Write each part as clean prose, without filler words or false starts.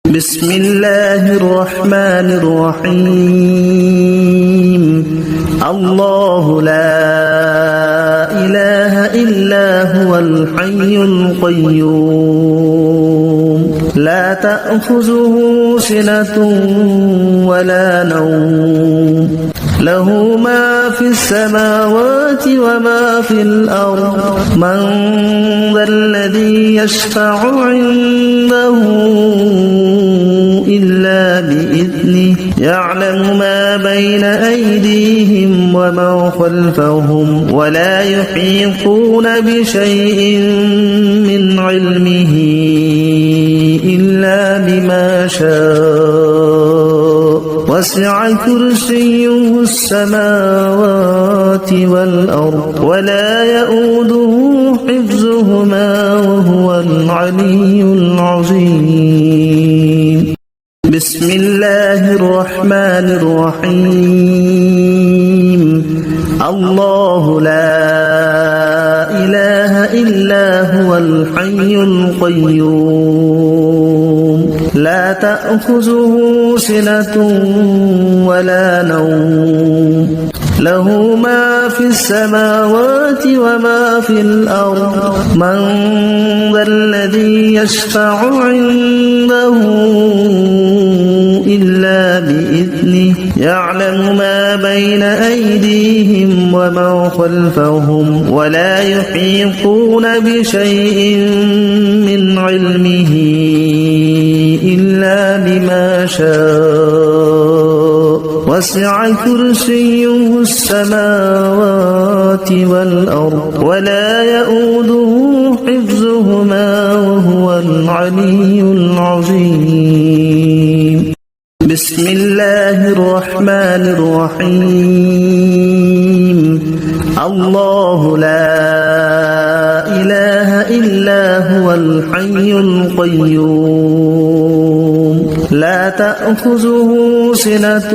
بسم الله الرحمن الرحيم الله لا إله إلا هو الحي القيوم لا تأخذه سنة ولا نوم له ما في السماوات وما في الأرض من ذا الذي يشفع عنده إلا بإذنه يعلم ما بين أيديهم وما خلفهم ولا يحيطون بشيء من علمه إلا بما شاء وسع كرسيه السماوات والأرض ولا يؤوده حفظهما وهو العلي العظيم بسم الله الرحمن الرحيم الله لا إله إلا هو الحي القيوم لا تأخذه سنة ولا نوم له ما في السماوات وما في الأرض من ذا الذي يشفع عنده إلا بإذنه يعلم ما بين أيديهم وما خلفهم ولا يحيطون بشيء من علمه إلا بما شاء وسع كرسيه السماوات والأرض ولا يؤوده حفظهما وهو العلي العظيم بسم الله الرحمن الرحيم الله لا إله إلا هو الحي القيوم لا تأخذه سنة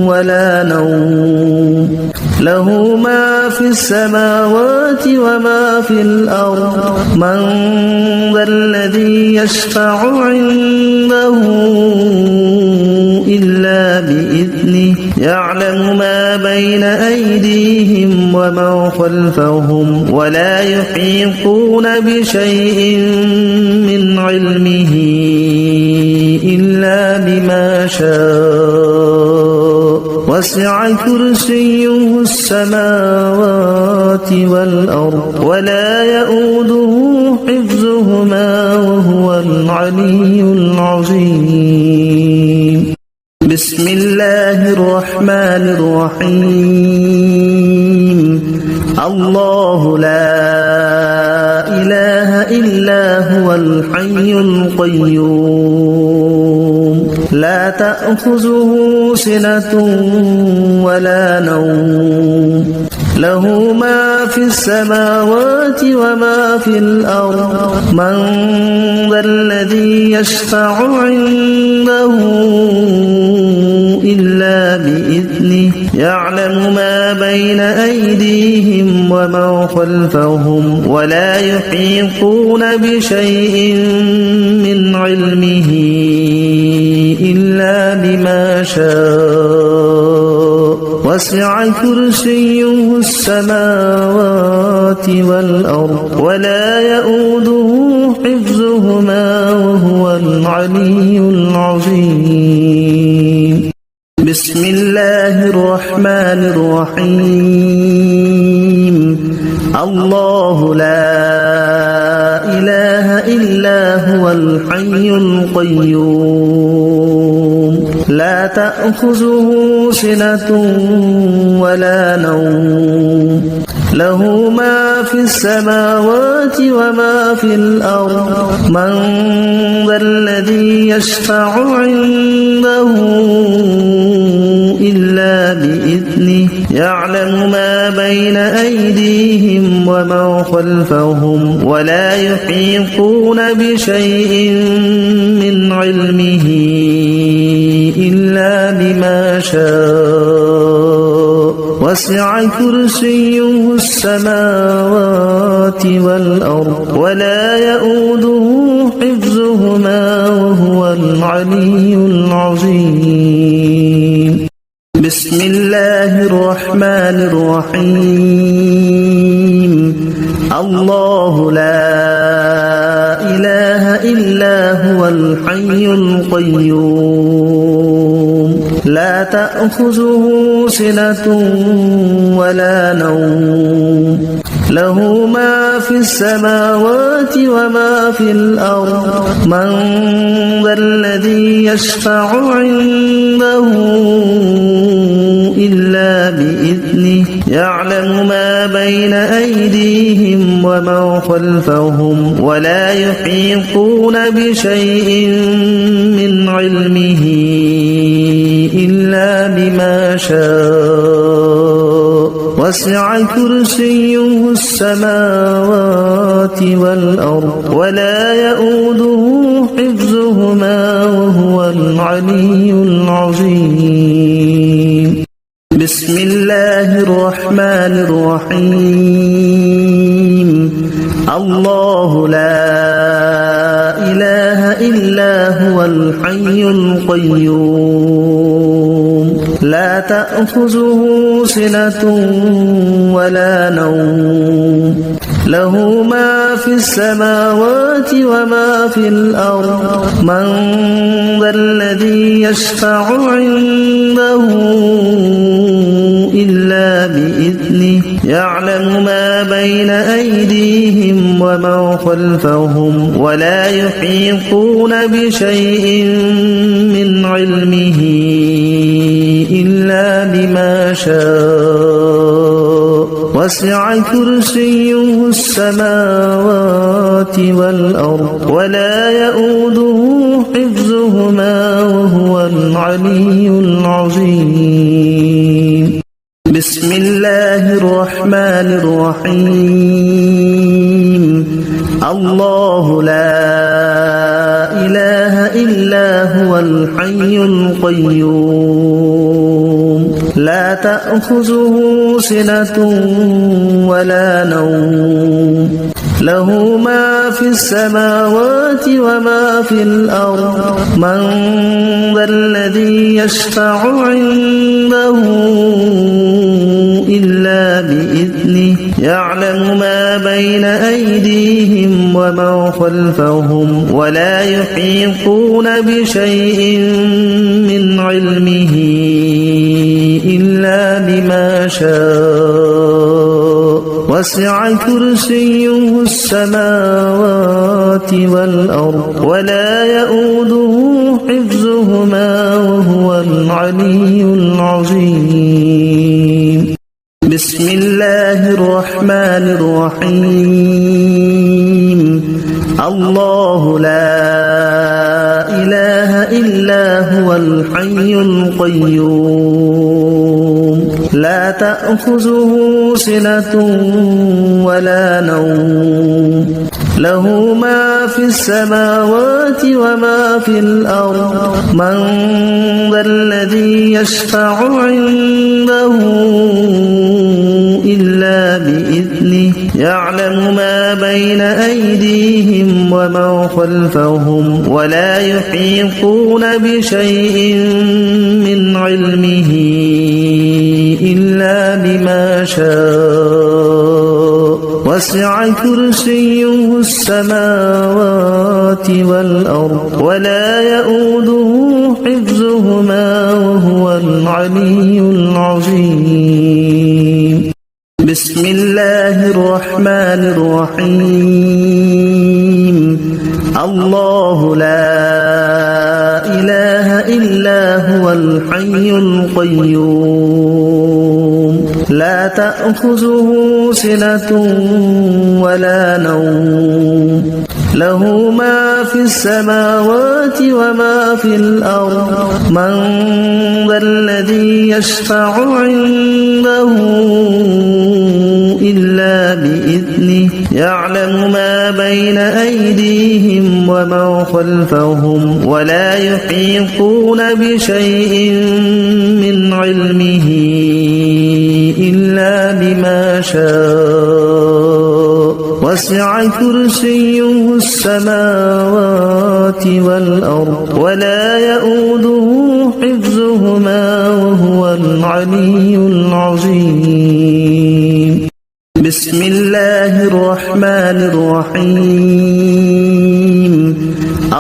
ولا نوم له ما في السماوات وما في الأرض من ذا الذي يشفع عنده إلا بإذنه يعلم ما بين أيديهم وما خلفهم ولا يحيطون بشيء من علمه إلا بما شاء وسع كرسيه السماوات والأرض ولا يؤوده حفظهما وهو العلي العظيم بسم الله الرحمن الرحيم الله لا إله إلا هو الحي القيوم لا تأخذه سنة ولا نوم له ما في السماوات وما في الأرض من ذا الذي يشفع عنده إلا بإذنه يعلم ما بين أيديهم وما خلفهم ولا يحيطون بشيء من علمه إلا بما شاء وسع كرسيه السماوات والأرض ولا يؤوده حفظهما وهو العلي العظيم بسم الله الرحمن الرحيم الله لا إله إلا هو الحي القيوم لا تأخذه سنة ولا نوم له ما في السماوات وما في الأرض من ذا الذي يشفع عنده إلا بإذنه يعلم ما بين أيديهم وما خلفهم ولا يحيطون بشيء من علمه إلا بما شاء وسع كرسيه السماوات والأرض ولا يؤوده حفظهما وهو وهو العلي العظيم. بسم الله الرحمن الرحيم. الله لا إله إلا هو الحي القيوم لا تأخذه سنة ولا نوم له ما في السماوات وما في الأرض من ذا الذي يشفع عنده إلا بإذنه يعلم ما بين أيديهم وما خلفهم ولا يحيطون بشيء من علمه إلا بما شاء وسع كرسيه السماوات والأرض ولا يؤوده حفظهما وهو العلي العظيم. بسم الله الرحمن الرحيم. الله لا إله إلا هو الحي القيوم لا تأخذه سنة ولا نوم له ما في السماوات وما في الأرض من ذا الذي يشفع عنده إلا بإذنه يعلم ما بين أيديهم وما خلفهم ولا يحيطون بشيء من علمه إلا بما شاء وسع كرسيه السماوات والأرض ولا يؤوده حفظهما وهو العلي العظيم. بسم الله الرحمن الرحيم. الله لا إله إلا هو الحي القيوم لا تأخذه سنة ولا نوم له ما في السماوات وما في الأرض من ذا الذي يشفع عنده إلا بإذنه يعلم ما بين أيديهم وما خلفهم ولا يحيطون بشيء من علمه إلا بما شاء وسع كرسيه السماوات والأرض ولا يؤوده حفظهما وهو العلي العظيم. بسم الله الرحمن الرحيم. الله لا إله إلا هو الحي القيوم لا تأخذه سنة ولا نوم له ما في السماوات وما في الأرض من ذا الذي يشفع عنده إلا بإذنه يعلم ما بين أيديهم وما خلفهم ولا يحيطون بشيء من علمه إلا بما شاء وسع كرسيه السماوات والأرض ولا يؤوده حفظهما وهو العلي العظيم. بسم الله الرحمن الرحيم. الله لا إله إلا هو الحي القيوم لا تأخذه سنة ولا نوم له ما في السماوات وما في الأرض من ذا الذي يشفع عنده إلا بإذنه يعلم ما بين أيديهم وما خلفهم ولا يحيطون بشيء من علمه إلا بما شاء وسع كرسيه السماوات والأرض ولا يؤوده حفظهما وهو العلي العظيم. بسم الله الرحمن الرحيم.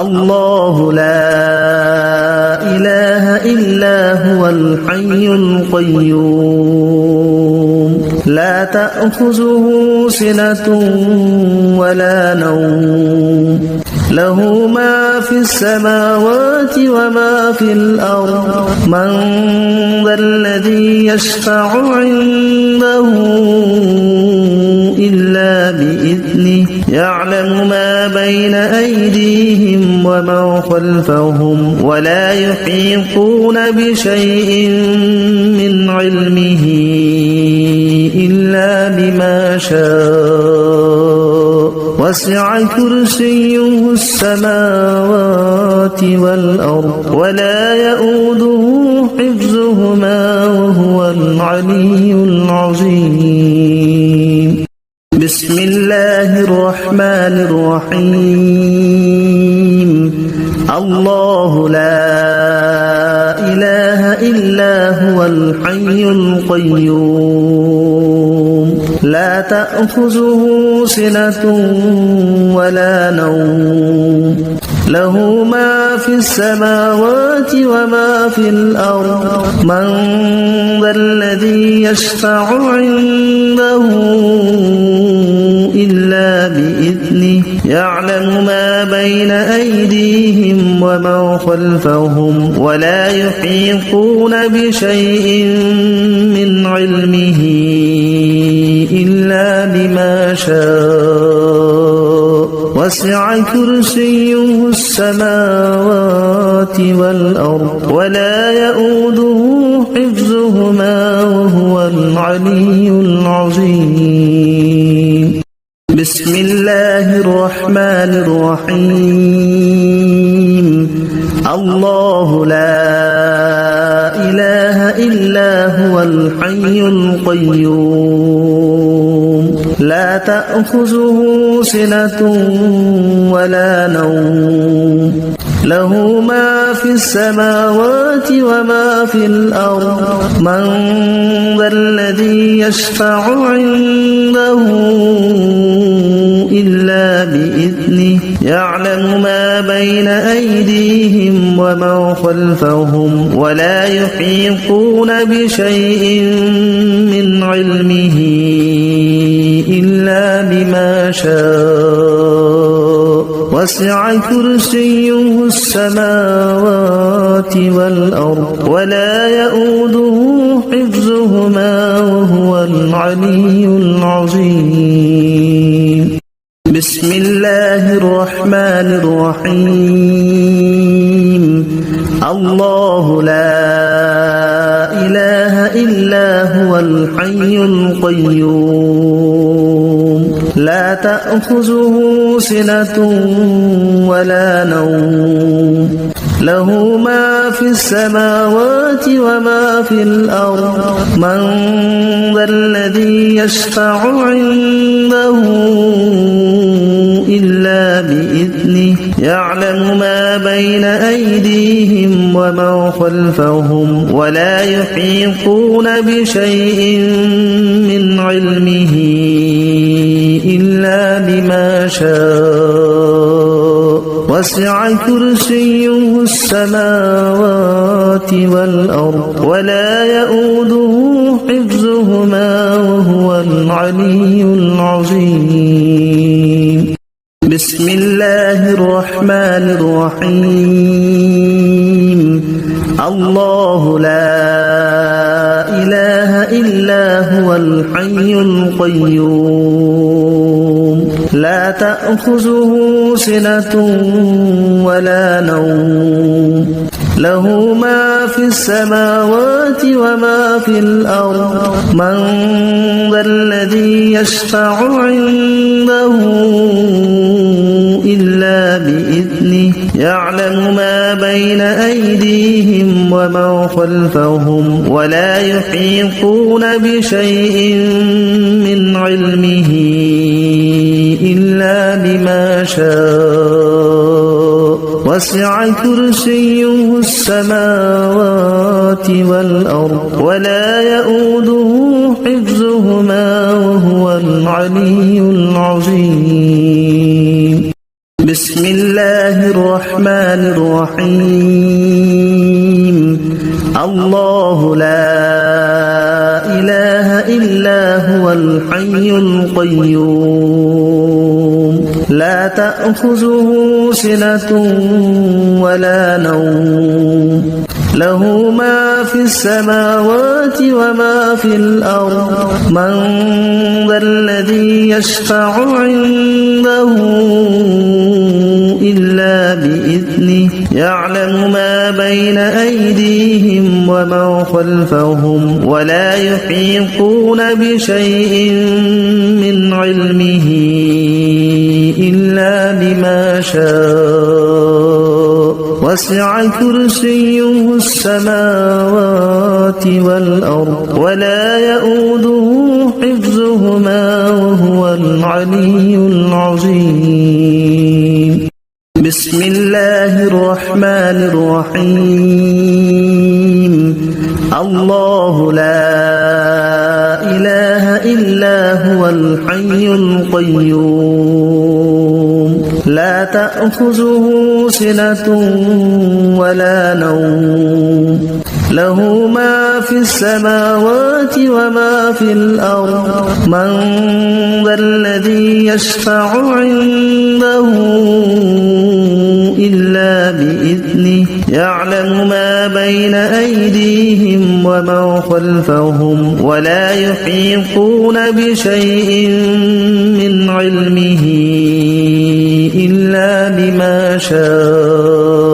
الله لا إله إلا هو الحي القيوم لا تأخذه سنة ولا نوم له ما في السماوات وما في الأرض من ذا الذي يشفع عنده إلا بإذنه يعلم ما بين أيديهم وما خلفهم ولا يحيطون بشيء من علمه إلا بما شاء وسع كرسيه السماوات والأرض ولا يؤوده حفظهما وهو العلي العظيم. بسم الله الرحمن الرحيم. الله لا إله إلا هو الحي القيوم لا تأخذه سنة ولا نوم له ما في السماوات وما في الأرض من ذا الذي يشفع عنده إلا بإذنه يعلم ما بين أيديهم وما خلفهم ولا يحيطون بشيء من علمه إلا بما شاء وسع كرسيه السماوات والأرض ولا يؤوده حفظهما وهو العلي العظيم. بسم الله الرحمن الرحيم. الله لا إله إلا هو الحي القيوم لا تأخذه سنة ولا نوم له ما في السماوات وما في الأرض من ذا الذي يشفع عنده إلا بإذنه يعلم ما بين أيديهم وما خلفهم ولا يحيطون بشيء من علمه إلا بما شاء وسع كرسيه السماوات والأرض ولا يؤوده حفظهما وهو العلي العظيم. بسم الله الرحمن الرحيم. الله لا إله إلا هو الحي القيوم لا تأخذه سنة ولا نوم له ما في السماوات وما في الأرض من ذا الذي يشفع عنده إلا بإذنه يعلم ما بين أيديهم وما خلفهم ولا يحيطون بشيء من علمه إلا بما شاء وسع كرسيه السماوات والأرض ولا يؤوده حفظهما وهو العلي العظيم. بسم الله الرحمن الرحيم. الله لا إله إلا هو الحي القيوم لا تأخذه سنة ولا نوم له ما في السماوات وما في الأرض من ذا الذي يشفع عنده إلا بإذنه يعلم ما بين أيديهم وما خلفهم ولا يحيطون بشيء من علمه شاء وسع كرسيه السماوات والأرض ولا يؤوده حفظهما وهو العلي العظيم بسم الله الرحمن الرحيم الله لا إله إلا هو الحي القيوم لا تأخذه سنة ولا نوم له ما في السماوات وما في الأرض من ذا الذي يشفع عنده إلا بإذنه يعلم ما بين أيديهم وما خلفهم ولا يحيطون بشيء من علمه إلا بما شاء وسع كرسيه السماوات والأرض ولا يؤوده حفظهما وهو العلي العظيم بسم الله الرحمن الرحيم الله لا إله إلا هو الحي القيوم لا تأخذه سنة ولا نوم له ما في السماوات وما في الأرض من ذا الذي يشفع عنده إلا بإذنه يعلم ما بين أيديهم وما خلفهم ولا يحيطون بشيء من علمه إلا بما شاء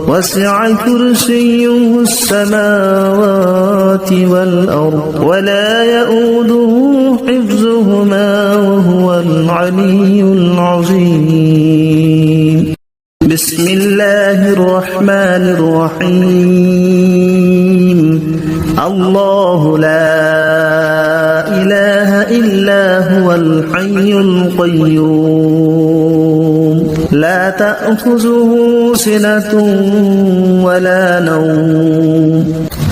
وسع كرسيه السماوات والأرض ولا يؤوده حفظهما وهو العلي العظيم بسم الله الرحمن الرحيم الله لا إله إلا هو الحي القيوم لا تأخذه سنة ولا نوم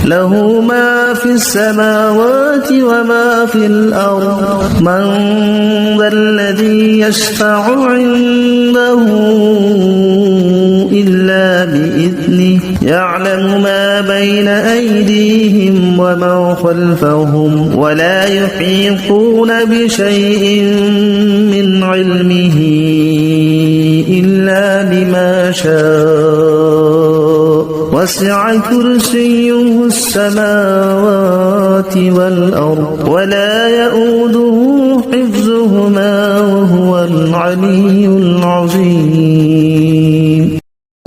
له ما في السماوات وما في الأرض من ذا الذي يشفع عنده إلا بإذنه يعلم ما بين أيديهم وما خلفهم ولا يحيطون بشيء من علمه إلا بما شاء وسع كرسيه السماوات والأرض ولا يؤوده حفظهما وهو العلي العظيم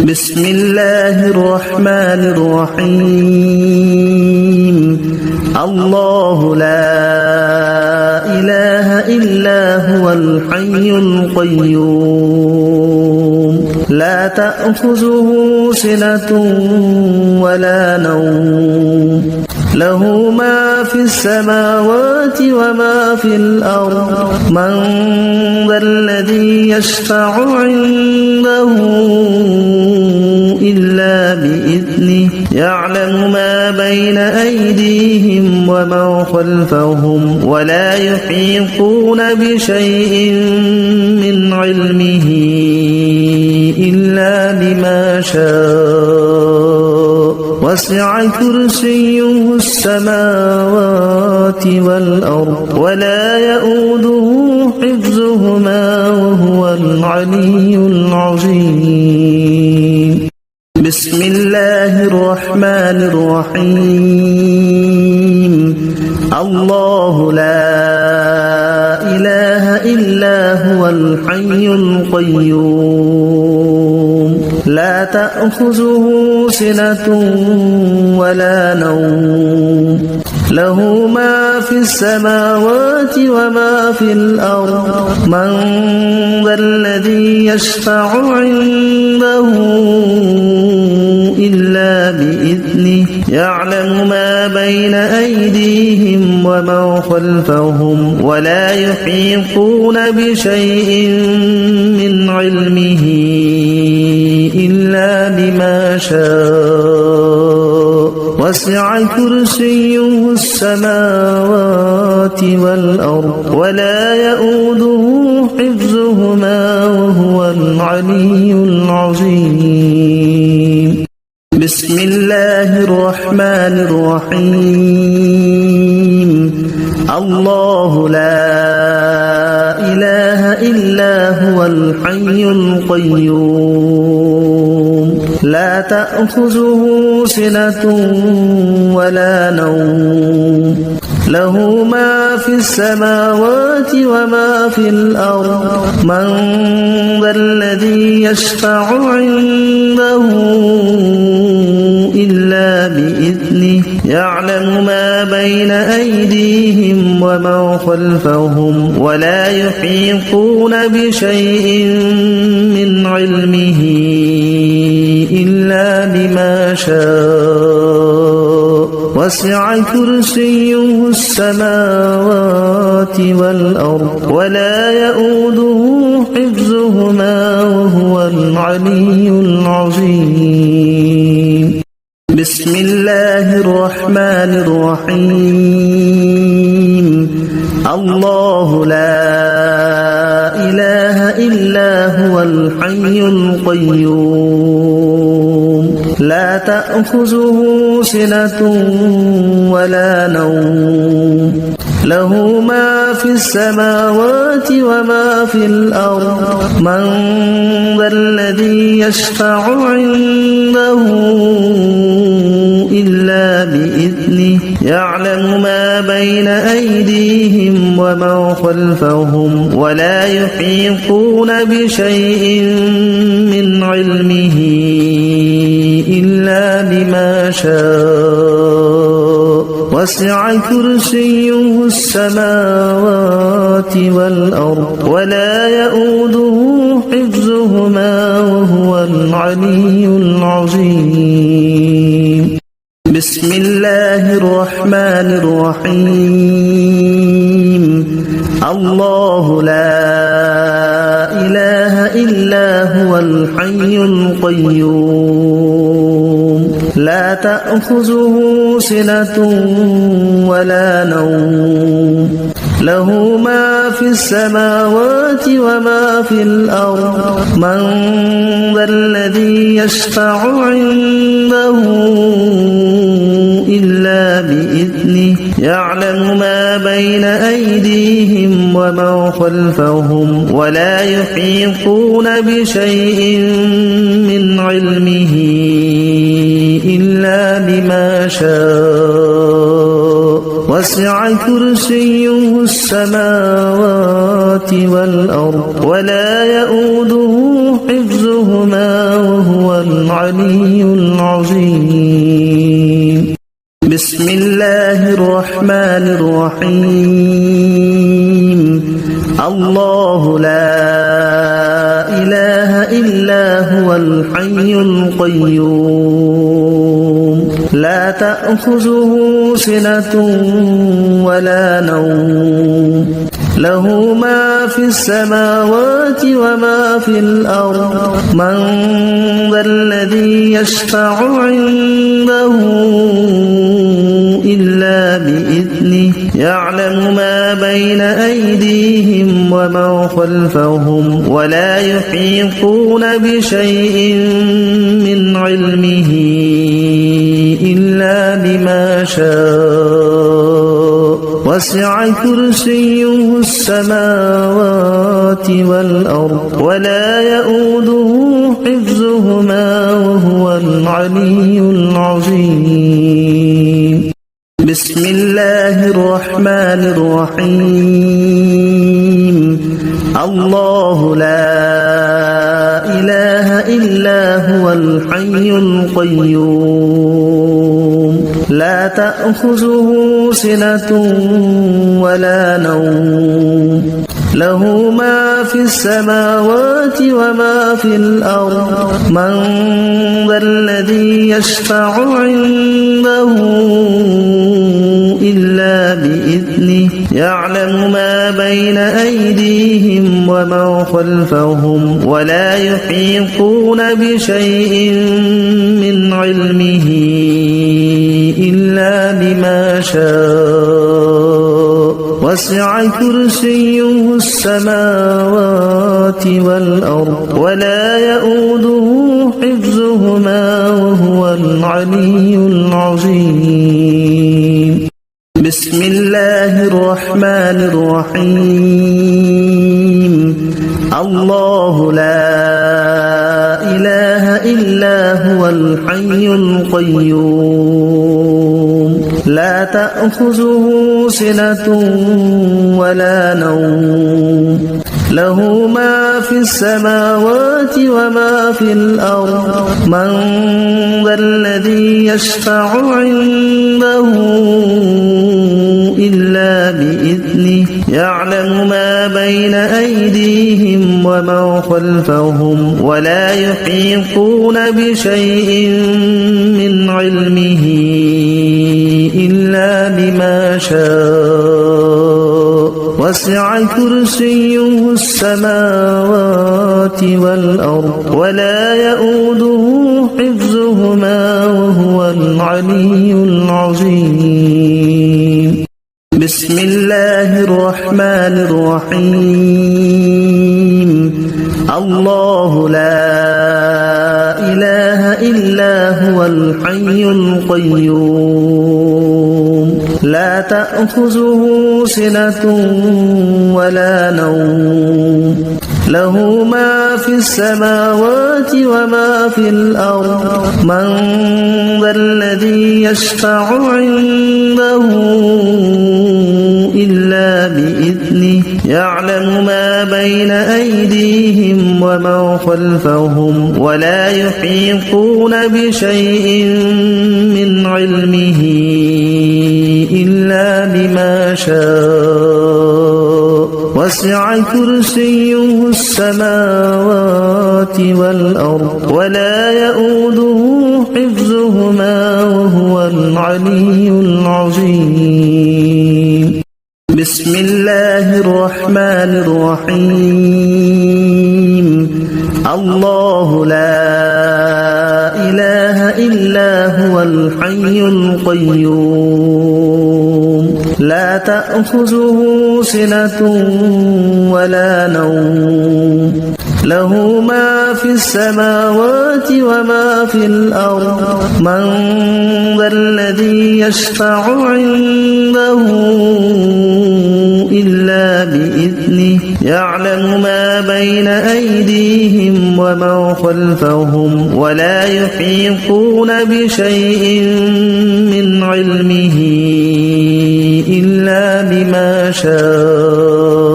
بسم الله الرحمن الرحيم الله لا إله إلا هو الحي القيوم لا تأخذه سنة ولا نوم له ما في السماوات وما في الأرض من ذا الذي يشفع عنده إلا بإذنه يعلم ما بين أيديهم وما خلفهم ولا يحيطون بشيء من علمه إلا بما شاء وسع كرسيه السماوات والأرض ولا يؤوده حفظهما وهو العلي العظيم بسم الله الرحمن الرحيم الله لا إله إلا هو الحي القيوم لا تأخذه سنة ولا نوم له ما في السماوات وما في الأرض من ذا الذي يشفع عنده إلا بإذنه يعلم ما بين أيديهم ومن خلفهم ولا يحيطون بشيء من علمه إلا بما شاء وسع كرسيه السماوات والأرض ولا يؤوده حفظهما وهو العلي العظيم بسم الله الرحمن الرحيم الله لا إله إلا هو الحي القيوم لا تأخذه سنة ولا نوم له ما في السماوات وما في الأرض من ذا الذي يشفع عنده إلا بإذنه يعلم ما بين أيديهم ومن خلفهم ولا يحيطون بشيء من علمه إلا بما شاء وسع كرسيه السماوات والأرض ولا يؤوده حفظهما وهو العلي العظيم بسم الله الرحمن الرحيم الله لا إله إلا هو الحي القيوم لا تأخذه سنة ولا نوم له ما في السماوات وما في الأرض من ذا الذي يشفع عنده إلا بإذنه يعلم ما بين أيديهم ومن خلفهم ولا يحيطون بشيء من علمه إلا بما شاء وسع كرسيه السماوات والأرض ولا يؤوده حفظهما وهو العلي العظيم بسم الله الرحمن الرحيم الله لا إله إلا هو الحي القيوم لا تأخذه سنة ولا نوم له ما في السماوات وما في الأرض من ذا الذي يشفع عنده إلا بإذنه يعلم ما بين أيديهم ومن خلفهم ولا يحيطون بشيء من علمه إلا بما شاء وسع كرسيه السماوات والأرض ولا يؤوده حفظهما وهو العلي العظيم بسم الله الرحمن الرحيم الله لا إله إلا هو الحي القيوم لا تأخذه سنة ولا نوم له ما في السماوات وما في الأرض من ذا الذي يشفع عنده إلا بإذنه يعلم ما بين أيديهم ومن خلفهم ولا يحيطون بشيء من علمه إلا بما شاء وسع كرسيه السماوات والأرض ولا يؤوده حفظهما وهو العلي العظيم بسم الله الرحمن الرحيم الله لا إله إلا هو الحي القيوم لا تأخذه سنة ولا نوم له ما في السماوات وما في الأرض من ذا الذي يشفع عنده إلا بإذنه يعلم ما بين أيديهم وما خلفهم ولا يحيطون بشيء من علمه إلا بما شاء وسع كرسيه السماوات والأرض ولا يؤوده حفظهما وهو العلي العظيم بسم الله الرحمن الرحيم الله لا إله إلا هو الحي القيوم لا تأخذه سنة ولا نوم له ما في السماوات وما في الأرض من ذا الذي يشفع عنده إلا بإذنه يعلم ما بين أيديهم وما خلفهم ولا يحيطون بشيء من علمه إلا بما شاء وسع كرسيه السماوات والأرض ولا يؤوده حفظهما وهو العلي العظيم بسم الله الرحمن الرحيم الله لا إله إلا هو الحي القيوم لا تأخذه سنة ولا نوم له ما في السماوات وما في الأرض من ذا الذي يشفع عنده إلا بإذنه يعلم ما بين أيديهم وما خلفهم ولا يحيطون بشيء من علمه إلا بما شاء وسع كرسيه السماوات والأرض ولا يؤوده حفظهما وهو العلي العظيم بسم الله الرحمن الرحيم الله لا إله إلا هو الحي القيوم لا تأخذه سنة ولا نوم له ما في السماوات وما في الأرض من ذا الذي يشفع عنده إلا بإذنه يعلم ما بين أيديهم وما خلفهم ولا يحيطون بشيء من علمه إلا بما شاء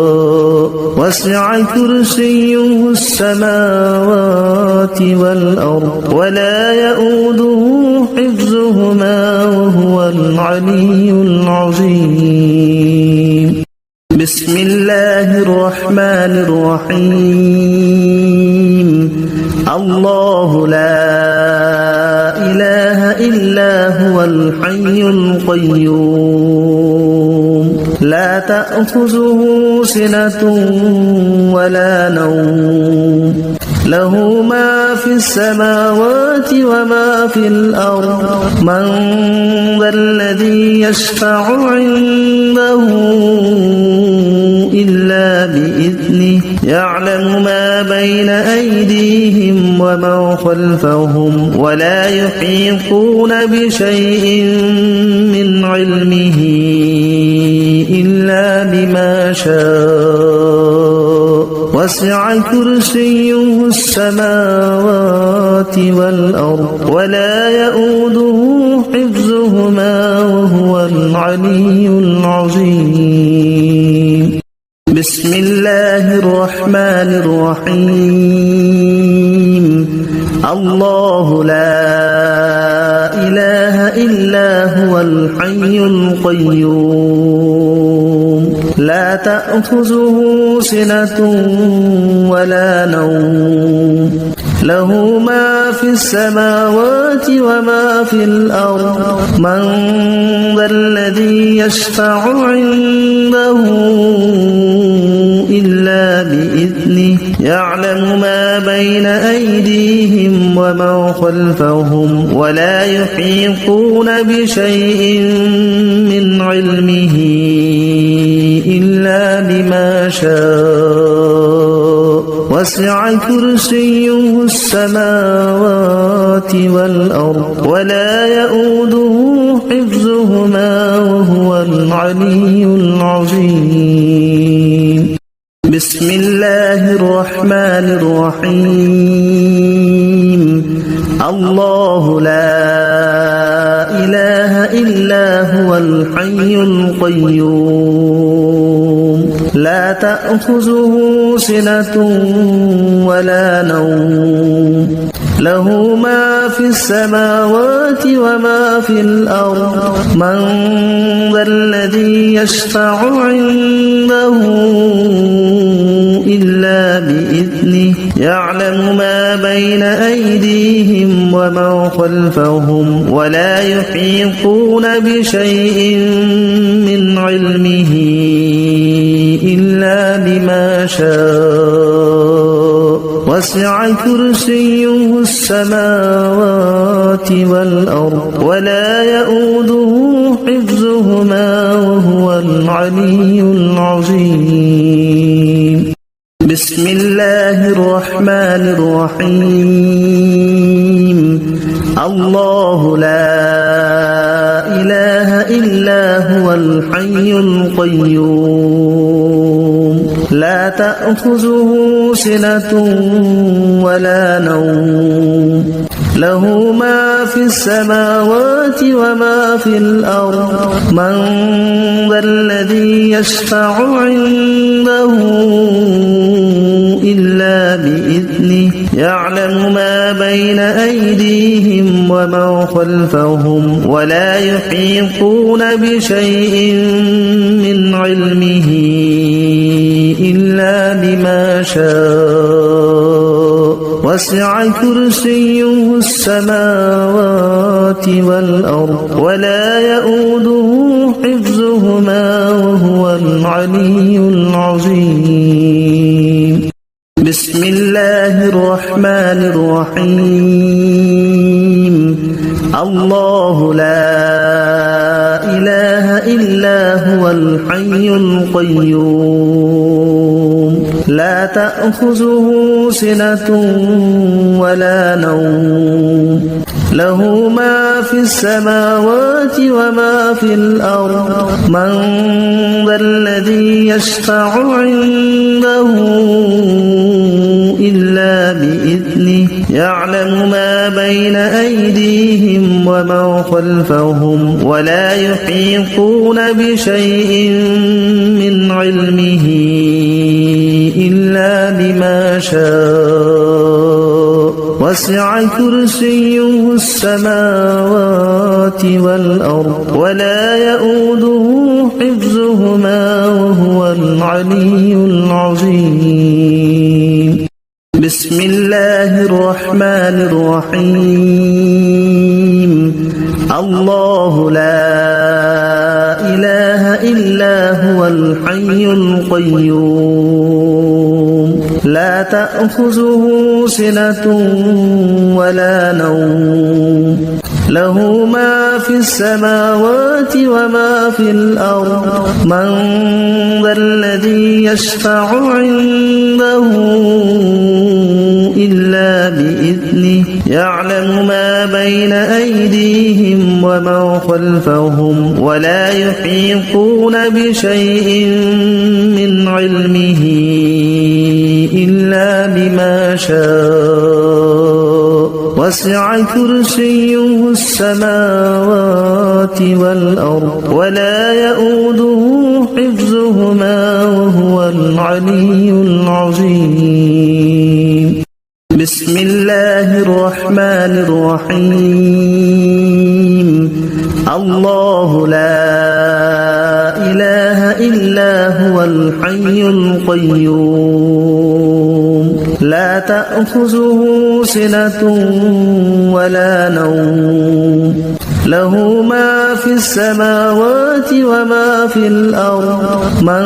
وسع كرسيه السماوات والأرض ولا يؤوده حفظهما وهو العلي العظيم بسم الله الرحمن الرحيم الله لا إله إلا هو الحي القيوم لا تأخذه سنة ولا نوم له ما في السماوات وما في الأرض من ذا الذي يشفع عنده إلا بإذنه يعلم ما بين أيديهم وما خلفهم ولا يحيطون بشيء من علمه إلا بما شاء وسع كرسيه السماوات والأرض ولا يؤوده حفظهما وهو العلي العظيم بسم الله الرحمن الرحيم الله لا إله إلا هو الحي القيوم لا تأخذه سنة ولا نوم له ما في السماوات وما في الأرض من ذا الذي يشفع عنده إلا بإذنه يعلم ما بين أيديهم وما خلفهم ولا يحيطون بشيء من علمه إلا بما شاء وسع كرسيه السماوات والأرض ولا يؤوده حفظهما وهو العلي العظيم بسم الله الرحمن الرحيم الله لا إله إلا هو الحي القيوم لا تأخذه سنة ولا نوم له ما في السماوات وما في الأرض من ذا الذي يشفع عنده إلا بإذنه يعلم ما بين أيديهم وما خلفهم ولا يحيطون بشيء من علمه إلا بما شاء وسع كرسيه السماوات والأرض ولا يؤوده حفظهما وهو العلي العظيم بسم الله الرحمن الرحيم الله لا إله إلا هو الحي القيوم لا تأخذه سنة ولا نوم له ما في السماوات وما في الأرض من ذا الذي يشفع عنده إلا بإذنه يعلم ما بين أيديهم وما خلفهم ولا يحيطون بشيء من علمه إلا بما شاء وسع كرسيه السماوات والأرض ولا يؤوده حفظهما وهو العلي العظيم بسم الله الرحمن الرحيم الله لا إله إلا هو الحي القيوم لا تأخذه سنة ولا نوم له ما في السماوات وما في الأرض من ذا الذي يشفع عنده إلا بإذنه يعلم ما بين أيديهم وما خلفهم ولا يحيطون بشيء من علمه إلا بما شاء وسع كرسيه السماوات والأرض ولا يؤوده حفظهما وهو العلي العظيم بسم الله الرحمن الرحيم الله لا إله إلا هو الحي القيوم لا تأخذه سنة ولا نوم له ما في السماوات وما في الأرض من ذا الذي يشفع عنده إلا بإذنه يعلم ما بين أيديهم وما خلفهم ولا يحيطون بشيء من علمه إلا بما شاء وسع كرسيه السماوات والأرض ولا يؤوده حفظهما وهو العلي العظيم بسم الله الرحمن الرحيم الله لا إله إلا هو الحي القيوم لا تأخذه سنة ولا نوم له ما في السماوات وما في الأرض من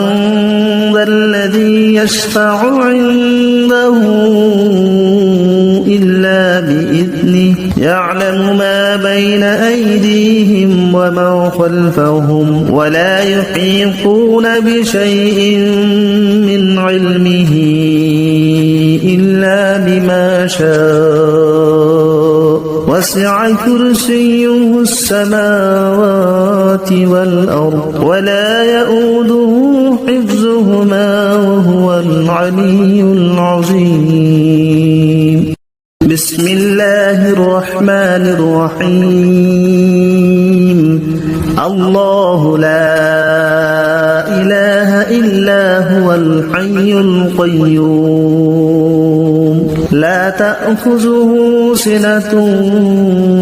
ذا الذي يشفع عنده إلا بإذنه يعلم ما بين أيديهم وما خلفهم ولا يحيطون بشيء من علمه إلا بما شاء وسع كرسيه السماوات والأرض ولا يؤوده حفظهما وهو العلي العظيم بسم الله الرحمن الرحيم الله لا إله إلا هو الحي القيوم لا تأخذه سنة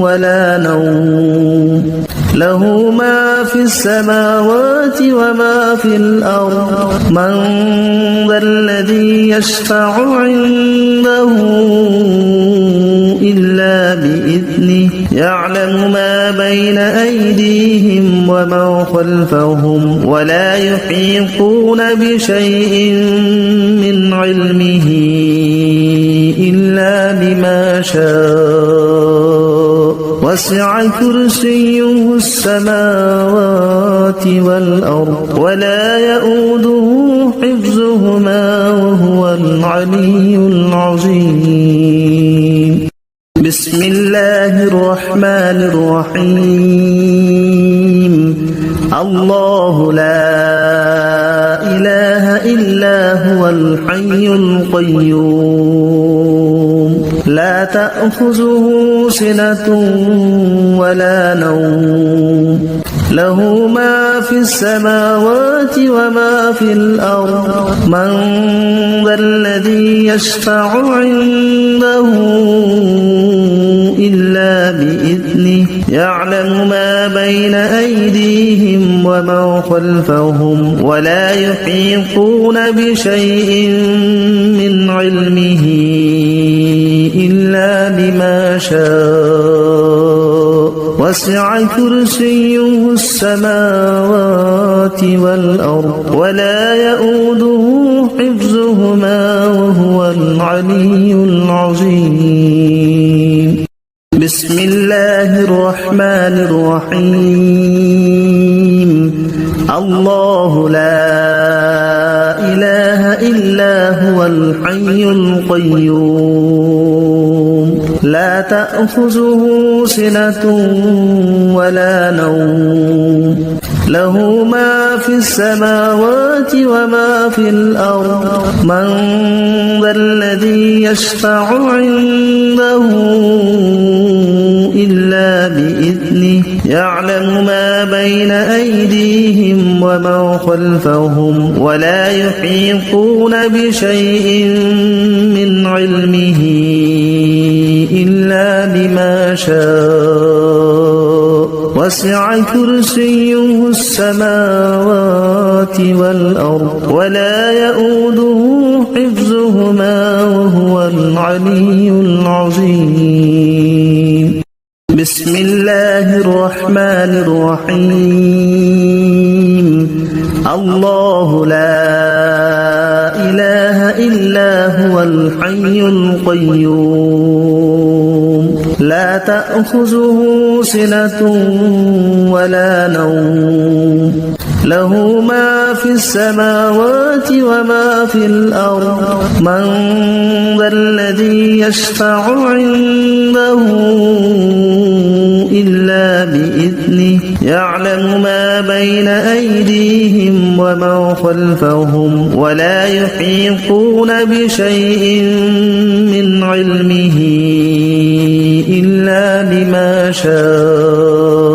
ولا نوم له ما في السماوات وما في الأرض من ذا الذي يشفع عنده إلا بإذنه يعلم ما بين أيديهم وما خلفهم ولا يحيطون بشيء من علمه إلا بما شاء وسع كرسيه السماوات والأرض ولا يؤوده حفظهما وهو العلي العظيم بسم الله الرحمن الرحيم الله لا إله إلا هو الحي القيوم لا تأخذه سنة ولا نوم له ما في السماوات وما في الأرض من ذا الذي يشفع عنده إلا بإذنه يعلم ما بين أيديهم وما خلفهم ولا يحيطون بشيء من علمه إلا بما شاء وسع كرسيه السماوات والأرض ولا يؤوده حفظهما وهو العلي العظيم بسم الله الرحمن الرحيم الله لا إله إلا هو الحي القيوم لا تأخذه سنة ولا نوم له ما في السماوات وما في الأرض من ذا الذي يشفع عنده إلا بإذنه يعلم ما بين أيديهم وما خلفهم ولا يحيطون بشيء من علمه إلا بما شاء وسع كرسيه السماوات والأرض ولا يؤوده حفظهما وهو العلي العظيم بسم الله الرحمن الرحيم الله لا إله إلا هو الحي القيوم لا تأخذه سنة ولا نوم له ما في السماوات وما في الأرض من ذا الذي يشفع عنده إلا بإذنه يعلم ما بين أيديهم وما خلفهم ولا يحيطون بشيء من علمه إلا بما شاء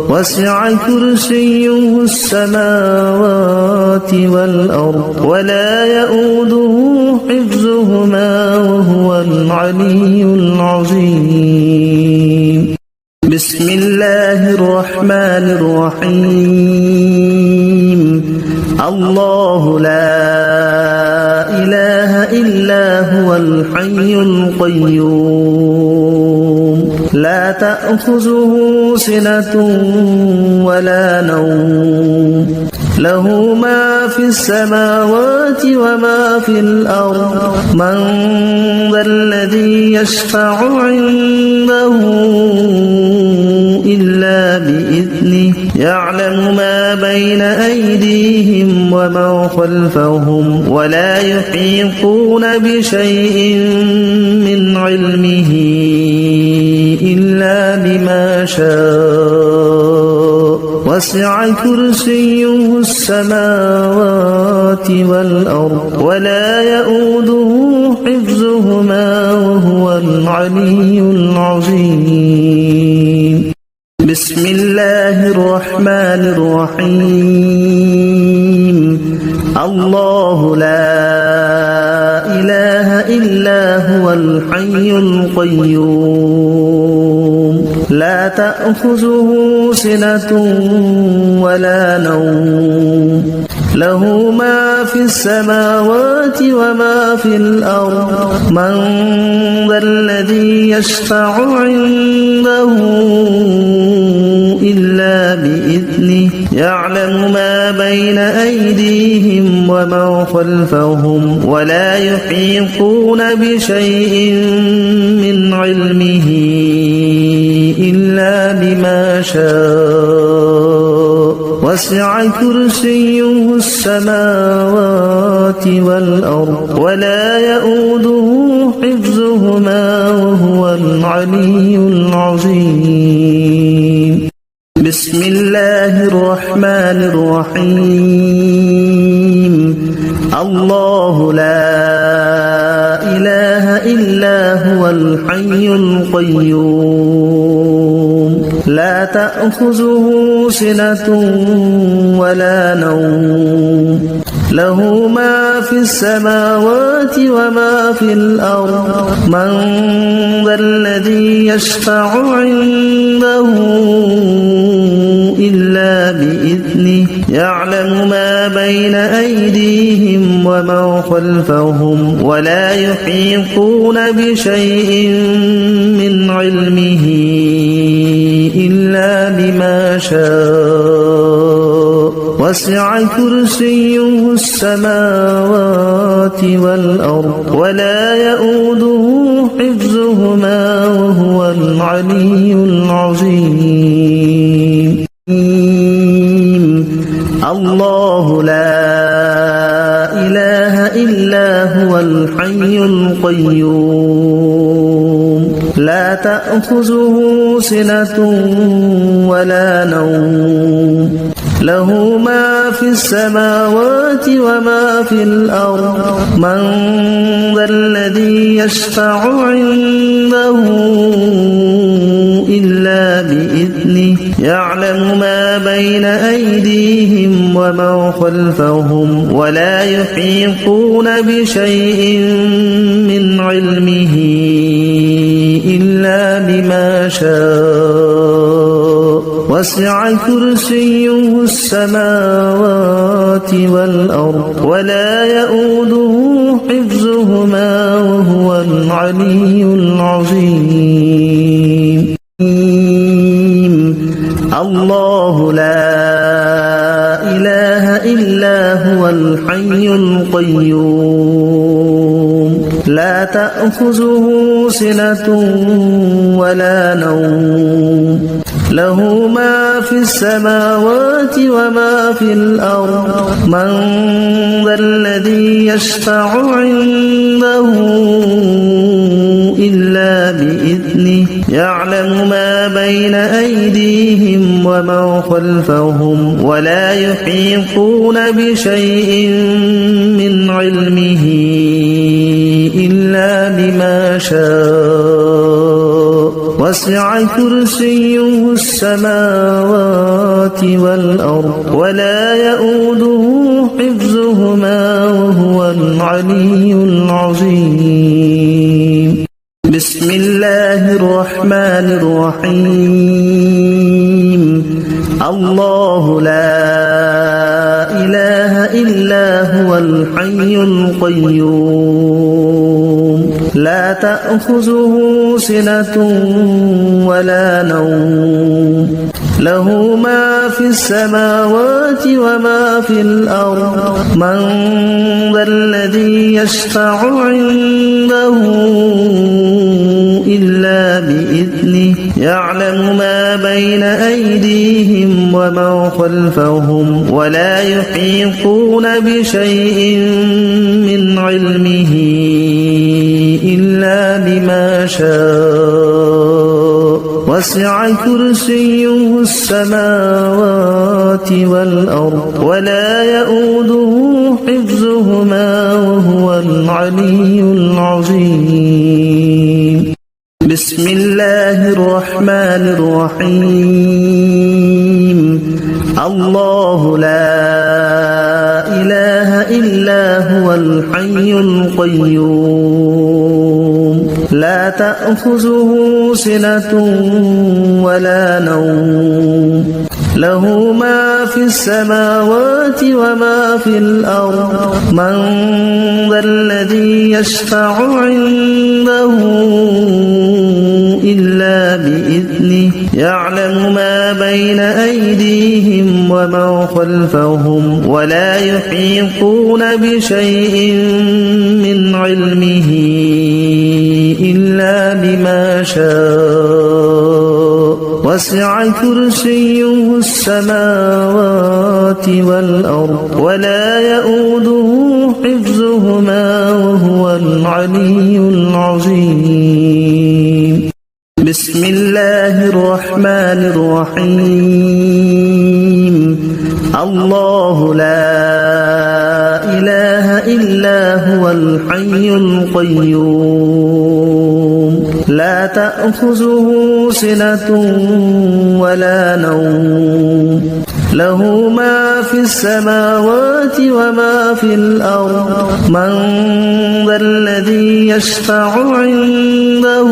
وسع كرسيه السماوات والأرض ولا يؤوده حفظهما وهو العلي العظيم بسم الله الرحمن الرحيم الله لا إله إلا هو الحي القيوم لا تأخذه سنة ولا نوم له ما في السماوات وما في الأرض من ذا الذي يشفع عنده إلا بإذنه يعلم ما بين أيديهم وما خلفهم ولا يحيطون بشيء من علمه إلا بما شاء وسع كرسيه السماوات والأرض ولا يؤوده حفظهما وهو العلي العظيم بسم الله الرحمن الرحيم الله لا إله إلا هو الحي القيوم لا تأخذه سنة ولا نوم له ما في السماوات وما في الأرض من ذا الذي يشفع عنده إلا بإذنه يعلم ما بين أيديهم وما خلفهم ولا يحيطون بشيء من علمه إلا بما شاء وسع كرسيه السماوات والأرض ولا يؤوده حفظهما وهو العلي العظيم بسم الله الرحمن الرحيم الله لا إله إلا هو الحي القيوم لا تأخذه سنة ولا نوم له ما في السماوات وما في الأرض من ذا الذي يشفع عنده إلا بإذنه يعلم ما بين أيديهم وما خلفهم ولا يحيطون بشيء من علمه إلا بما شاء وسع كرسيه السماوات والأرض ولا يؤوده حفظهما وهو العلي العظيم الله لا إله إلا هو الحي القيوم لا تأخذه سنة ولا نوم له ما في السماوات وما في الأرض من ذا الذي يشفع عنده إلا بإذنه يعلم ما بين أيديهم وما خلفهم ولا يحيطون بشيء من علمه إلا بما شاء وسع كرسيه السماوات والأرض ولا يؤوده حفظهما وهو العلي العظيم الله لا إله إلا هو الحي القيوم لا تأخذه سنة ولا نوم له ما في السماوات وما في الأرض من ذا الذي يشفع عنده إلا بإذنه يعلم ما بين أيديهم وما خلفهم ولا يحيطون بشيء من علمه إلا بما شاء وسع كرسيه السماوات والأرض ولا يؤوده حفظهما وهو العلي العظيم بسم الله الرحمن الرحيم الله لا إله إلا هو الحي القيوم تأخذه سنة ولا نوم له ما في السماوات وما في الأرض من ذا الذي يشفع عنده إلا بإذنه يعلم ما بين أيديهم وما خلفهم ولا يحيطون بشيء من علمه إلا بما شاء وسع كرسيه السماوات والأرض ولا يؤوده حفظهما وهو العلي العظيم بسم الله الرحمن الرحيم الله لا إله إلا هو الحي القيوم لا تأخذه سنة ولا نوم له ما في السماوات وما في الأرض من ذا الذي يشفع عنده إلا بإذنه يعلم ما بين أيديهم وما خلفهم ولا يحيطون بشيء من علمه إلا بما شاء وسع كرسيه السماوات والأرض ولا يؤوده حفظهما وهو العلي العظيم بسم الله الرحمن الرحيم الله لا إله إلا هو الحي القيوم لا تأخذه سنة ولا نوم له ما في السماوات وما في الأرض من ذا الذي يشفع عنده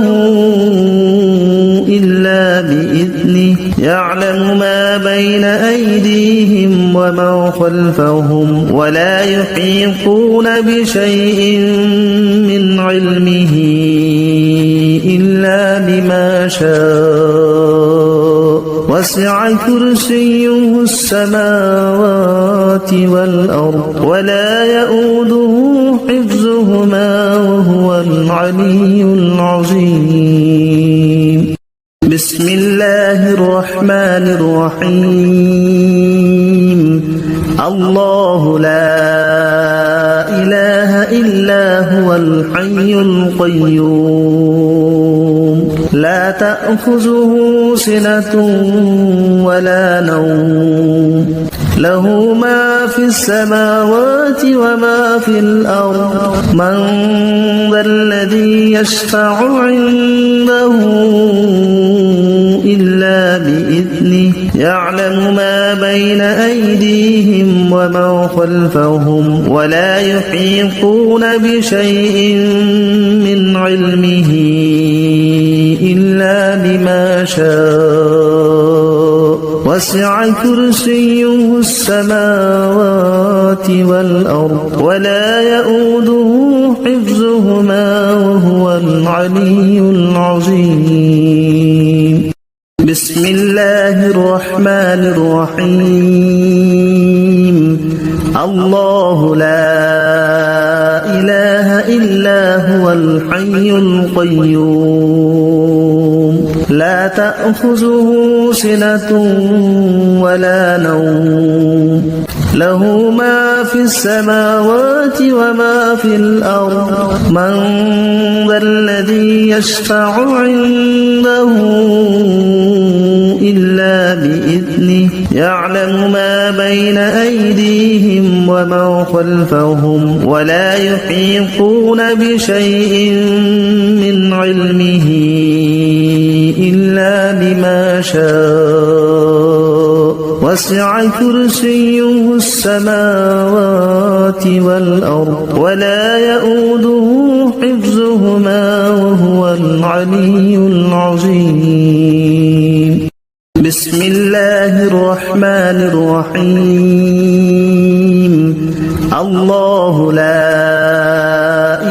إلا بإذنه يعلم ما بين أيديهم وما خلفهم ولا يحيطون بشيء من علمه إلا بما شاء وسع كرسيه السماوات والأرض ولا يؤوده حفظهما وهو العلي العظيم بسم الله الرحمن الرحيم الله لا إله إلا هو الحي القيوم لا تأخذه سنة ولا نوم له ما في السماوات وما في الأرض من ذا الذي يشفع عنده إلا بإذنه يعلم ما بين أيديهم وما خلفهم ولا يحيطون بشيء من علمه إلا بما شاء وسع كرسيه السماوات والأرض ولا يؤوده حفظهما وهو العلي العظيم بسم الله الرحمن الرحيم الله لا إله إلا هو الحي القيوم لا تأخذه سنة ولا نوم له ما في السماوات وما في الأرض من ذا الذي يشفع عنده إلا بإذنه يعلم ما بين أيديهم وما خلفهم ولا يحيطون بشيء من علمه إلا بما شاء وسع كرسيه السماوات والأرض ولا يؤوده حفظهما وهو العلي العظيم بسم الله الرحمن الرحيم الله لا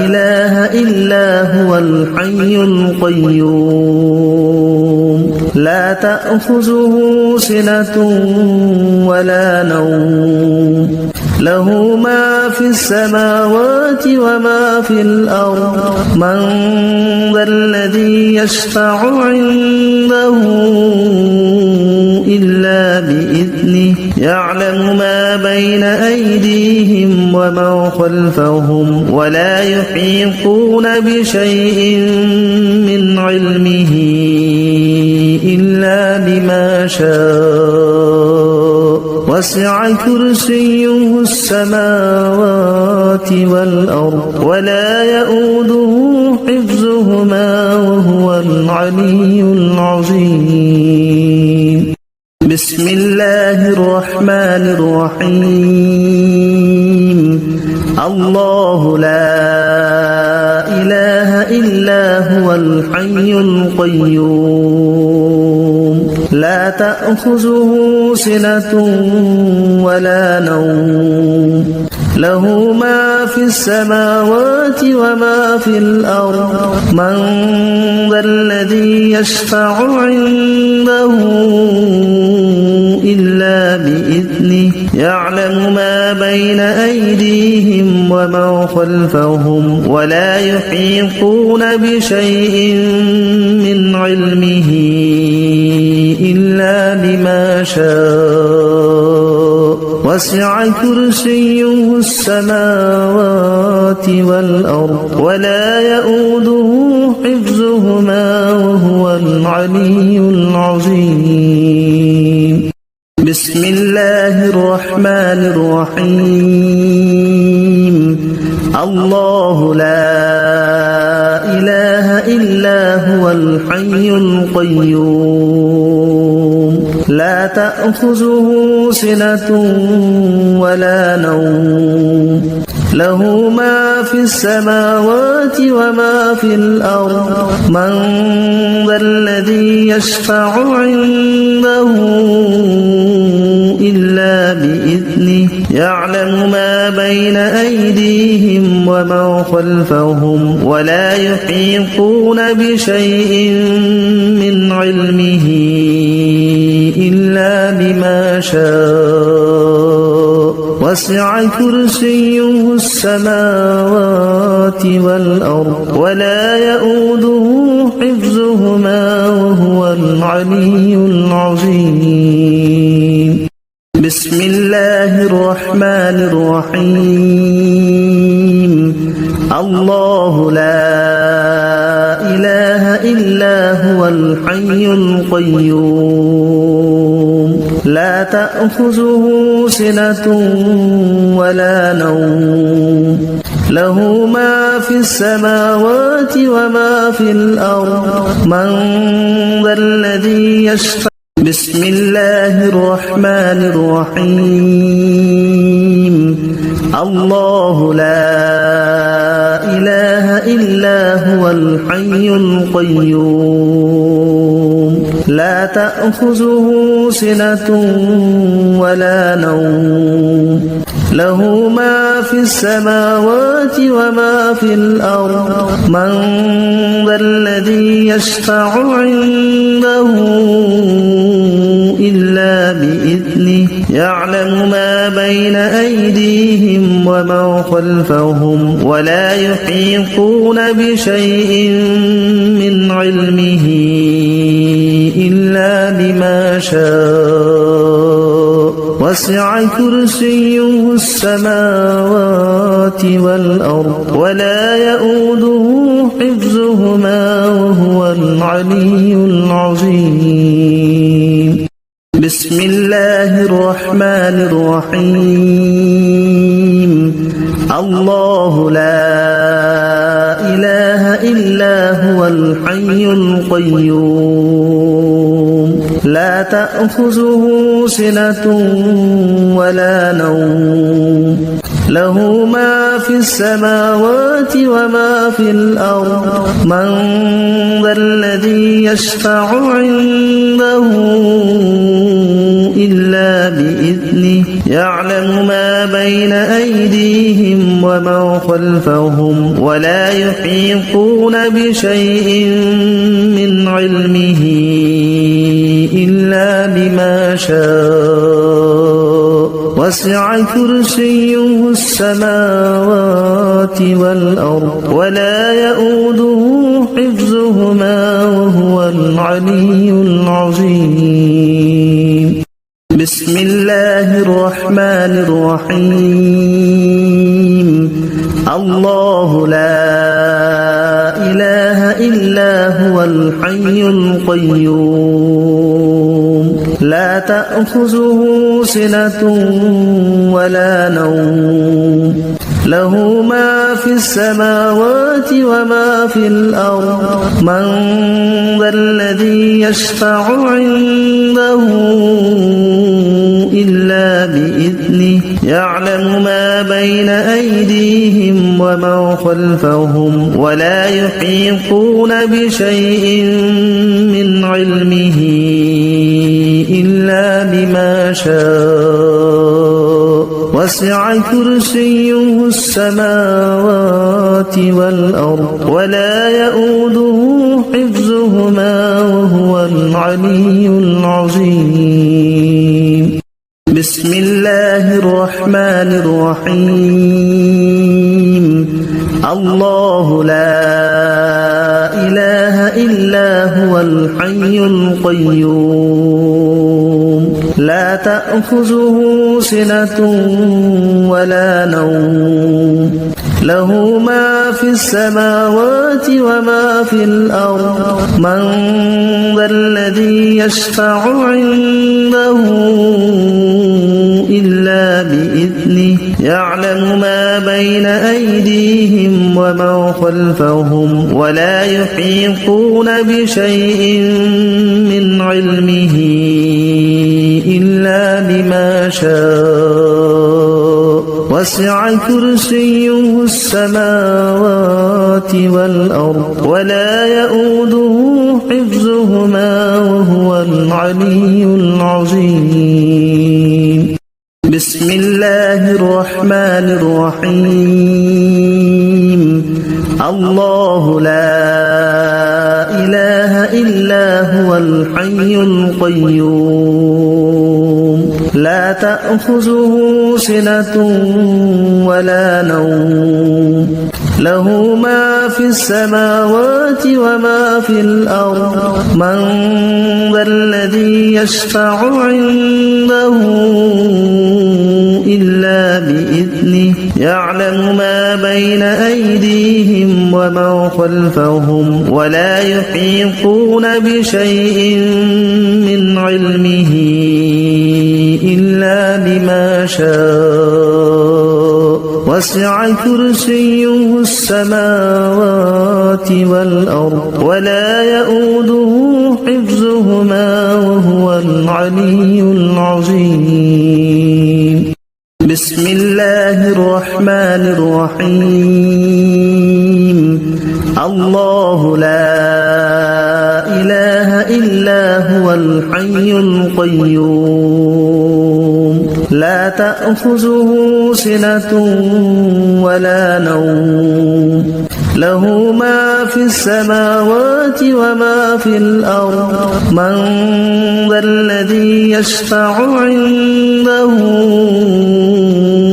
إله إلا هو الحي القيوم لا تأخذه سنة ولا نوم له ما في السماوات وما في الأرض من ذا الذي يشفع عنده إلا بإذنه يعلم ما بين أيديهم وما خلفهم ولا يحيطون بشيء من علمه إلا بما شاء وسع كرسيه السماوات والأرض ولا يؤوده حفظهما وهو العلي العظيم بسم الله الرحمن الرحيم الله لا إله إلا هو الحي القيوم لا تأخذه سنة ولا نوم له ما في السماوات وما في الأرض من ذا الذي يشفع عنده إلا بإذنه يعلم ما بين أيديهم وما خلفهم ولا يحيطون بشيء من علمه إلا بما شاء وسع كرسيه السماوات والأرض ولا يؤوده حفظهما وهو العلي العظيم بسم الله الرحمن الرحيم الله لا إله إلا هو الحي القيوم لا تأخذه سنة ولا نوم له ما في السماوات وما في الأرض من ذا الذي يشفع عنده إلا بإذنه يعلم ما بين أيديهم وما خلفهم ولا يحيطون بشيء من علمه إلا بما شاء وسع كرسيه السماوات والأرض ولا يؤوده حفظهما وهو العلي العظيم بسم الله الرحمن الرحيم الله لا إله إلا هو الحي القيوم لا تأخذه سنة ولا نوم له ما في السماوات وما في الأرض من ذا الذي يشفع بسم الله الرحمن الرحيم الله لا إله إلا هو الحي القيوم لا تأخذه سنة ولا نوم له ما في السماوات وما في الأرض من ذا الذي يشفع عنده إلا بإذنه يعلم ما بين أيديهم وما خلفهم ولا يحيطون بشيء من علمه إلا بما شاء وسع كرسيه السماوات والأرض ولا يؤوده حفظهما وهو العلي العظيم بسم الله الرحمن الرحيم الله لا إله إلا هو الحي القيوم لا تأخذه سنة ولا نوم له ما في السماوات وما في الأرض من ذا الذي يشفع عنده إلا بإذنه يعلم ما بين أيديهم وما ومن خلفهم ولا يحيطون بشيء من علمه إلا بما شاء وسع كرسيه السماوات والأرض ولا يؤوده حفظهما وهو العلي العظيم. بسم الله الرحمن الرحيم. الله لا إله إلا هو الحي القيوم لا تأخذه سنة ولا نوم له ما في السماوات وما في الأرض من ذا الذي يشفع عنده إلا بإذنه يعلم ما بين أيديهم وما خلفهم ولا يحيطون بشيء من علمه إلا بما شاء وسع كرسيه السماوات والأرض ولا يؤوده حفظهما وهو العلي العظيم. بسم الله الرحمن الرحيم. الله لا إله إلا هو الحي القيوم لا تأخذه سنة ولا نوم له ما في السماوات وما في الأرض من ذا الذي يشفع عنده إلا بإذنه يعلم ما بين أيديهم وما خلفهم ولا يحيطون بشيء من علمه إلا بما شاء وسع كرسيه السماوات والأرض ولا يؤوده حفظهما وهو العلي العظيم. بسم الله الرحمن الرحيم. الله لا إله إلا هو الحي القيوم لا تأخذه سنة ولا نوم له ما في السماوات وما في الأرض من ذا الذي يشفع عنده إلا بإذنه يعلم ما بين أيديهم وما خلفهم ولا يحيطون بشيء من علمه إلا بما شاء وسع كرسيه السماوات والأرض ولا يؤوده حفظهما وهو العلي العظيم. بسم الله الرحمن الرحيم. الله لا إله إلا هو الحي القيوم لا تأخذه سنة ولا نوم له ما في السماوات وما في الأرض من ذا الذي يشفع عنده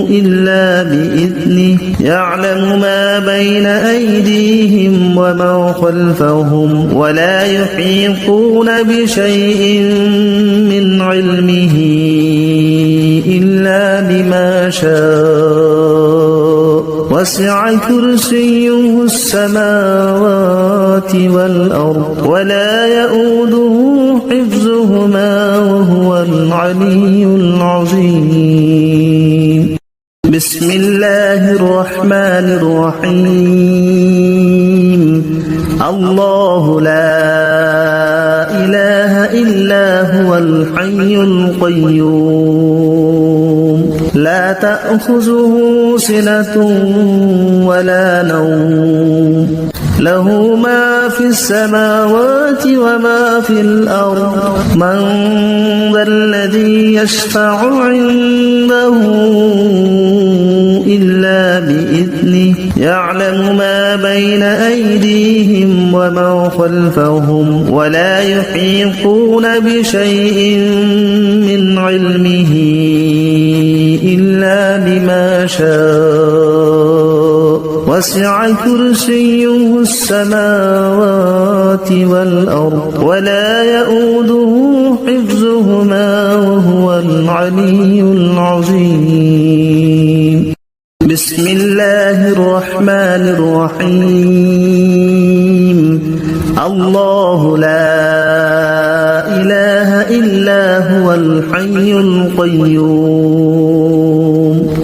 إلا بإذنه يعلم ما بين أيديهم وما خلفهم ولا يحيطون بشيء من علمه إلا بما شاء وسع كرسيه السماوات والأرض ولا يؤوده حفظهما وهو العلي العظيم. بسم الله الرحمن الرحيم. الله لا إله إلا هو الحي القيوم لا تأخذه سنة ولا نوم له ما في السماوات وما في الأرض من ذا الذي يشفع عنده إلا بإذنه يعلم ما بين أيديهم وما خلفهم ولا يحيطون بشيء من علمه إلا بما شاء وسع كرسيه السماوات والأرض ولا يؤوده حفظهما وهو العلي العظيم. بسم الله الرحمن الرحيم. الله لا إله إلا هو الحي القيوم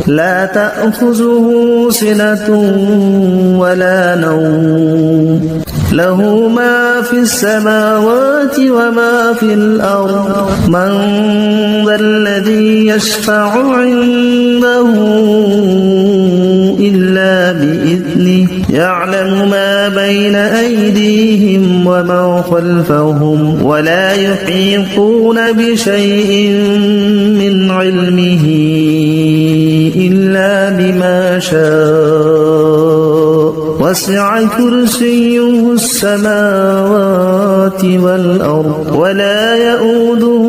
لا تأخذه سنة ولا نوم له ما في السماوات وما في الأرض من ذا الذي يشفع عنده إلا بإذنه يعلم ما بين أيديهم وما خلفهم ولا يحيطون بشيء من علمه إلا بما شاء وسع كرسيه السماوات والأرض ولا يؤوده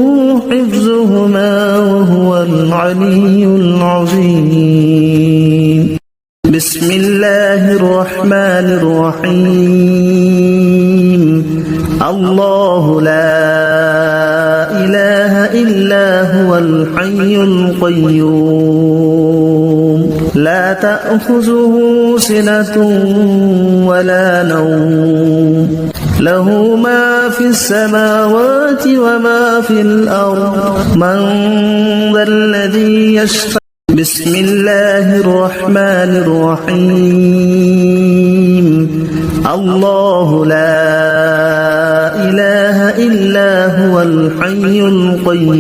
حفظهما وهو العلي العظيم. بسم الله الرحمن الرحيم. الله لا إله إلا هو الحي القيوم لا تأخذه سنة ولا نوم له ما في السماوات وما في الأرض من ذا الذي يشفع. بسم الله الرحمن الرحيم. الله لا إله إلا هو الحي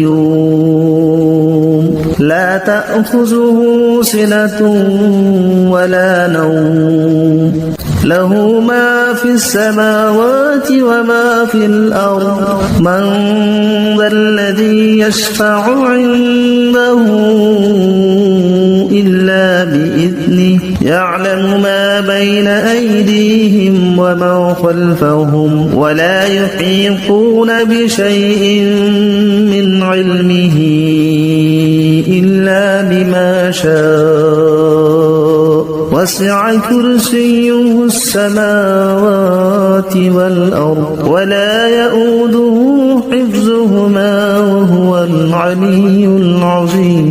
القيوم لا تأخذه سنة ولا نوم له ما في السماوات وما في الأرض من ذا الذي يشفع عنده إلا بإذنه يعلم ما بين أيديهم وما خلفهم ولا يحيطون بشيء من علمه إلا بما شاء وسع كرسيه السماوات والأرض ولا يؤوده حفظهما وهو العلي العظيم.